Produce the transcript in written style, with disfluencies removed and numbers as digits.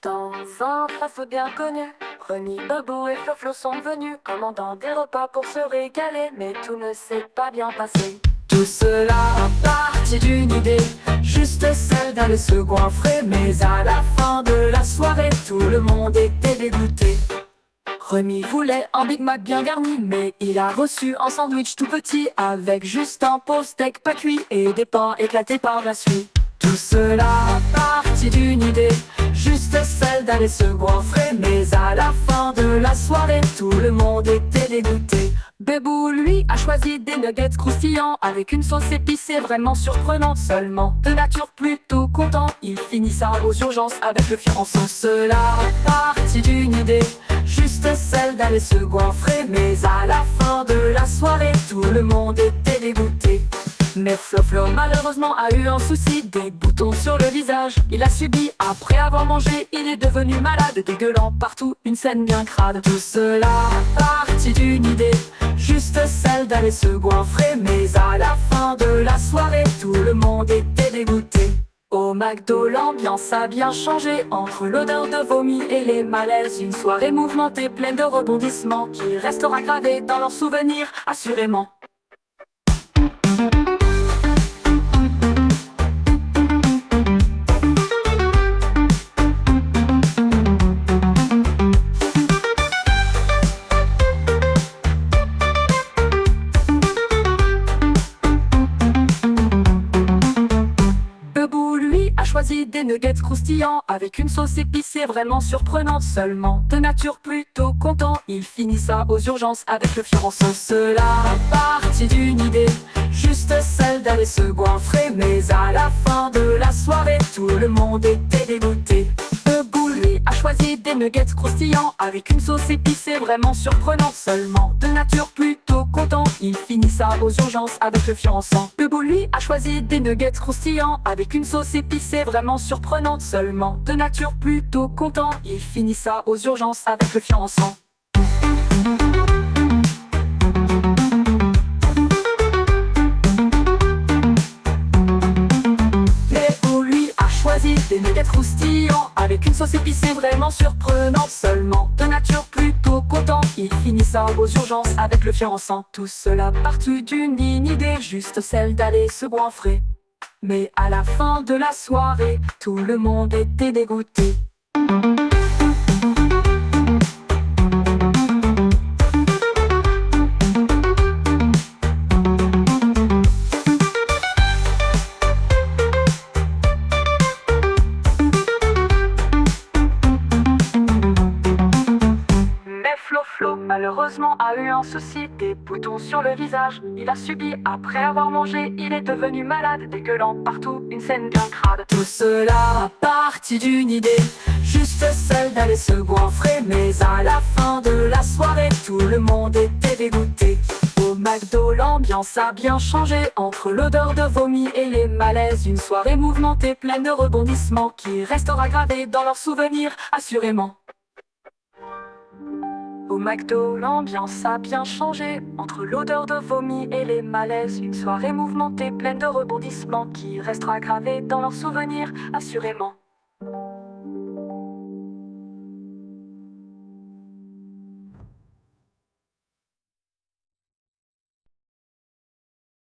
Dans un fast-food bien connu, Ronnie, Bobo et Flo sont venus, commandant des repas pour se régaler, mais tout ne s'est pas bien passé. Tout cela a parti d'une idée, juste celle d'aller se goinfrer, mais à la fin de la soirée, tout le monde était dégoûté. Remy voulait un Big Mac bien garni, mais il a reçu un sandwich tout petit, avec juste un pauvre steak pas cuit et des pains éclatés par la suite. Tout cela a parti d'une idée, juste celle d'aller se goinfrer, mais à la fin de la soirée, tout le monde était dégoûté. Bébou, lui, a choisi des nuggets croustillants avec une sauce épicée vraiment surprenante. Seulement de nature plutôt content, il finit ça aux urgences avec le fiancé. Cela a parti d'une idée, juste celle d'aller se goinfrer, mais à la fin de la soirée, tout le monde était dégoûté. Mais Flo malheureusement a eu un souci, des boutons sur le visage. Il a subi après avoir mangé, il est devenu malade, dégueulant partout, une scène bien crade. Tout cela a parti d'une idée, juste celle d'aller se goinfrer, mais à la fin de la soirée, tout le monde était dégoûté. Au McDo, l'ambiance a bien changé, entre l'odeur de vomi et les malaises. Une soirée mouvementée, pleine de rebondissements, qui restera gravée dans leurs souvenirs, assurément. Choisi des nuggets croustillants avec une sauce épicée vraiment surprenante. Seulement de nature plutôt content, il finit ça aux urgences avec le fiancé. Cela a parti d'une idée, juste celle d'aller se goinfrer, mais à la fin de la soirée, tout le monde était dégoûté. Bebou, lui, a choisi des nuggets croustillants avec une sauce épicée vraiment surprenante. Seulement de nature plutôt content, il finit ça aux urgences avec le fiancé. Bebou, lui, a choisi des nuggets croustillants avec une sauce épicée vraiment surprenante. Seulement de nature plutôt content, il finit ça aux urgences avec le fiancé. Des nuggets croustillants avec une sauce épicée vraiment surprenante. Seulement de nature plutôt content, il finit ça aux urgences avec le fiancé. Tout cela parti d'une idée, juste celle d'aller se goinfrer, mais à la fin de la soirée, tout le monde était dégoûté. Flo malheureusement a eu un souci, des boutons sur le visage. Il a subi après avoir mangé, il est devenu malade, dégueulant partout, une scène bien crade. Tout cela a parti d'une idée, juste celle d'aller se goinfrer, mais à la fin de la soirée, tout le monde était dégoûté. Au McDo, l'ambiance a bien changé, entre l'odeur de vomi et les malaises. Une soirée mouvementée, pleine de rebondissements, qui restera gravée dans leurs souvenirs, assurément. Au McDo, l'ambiance a bien changé, entre l'odeur de vomi et les malaises. Une soirée mouvementée, pleine de rebondissements, qui restera gravée dans leurs souvenirs, assurément.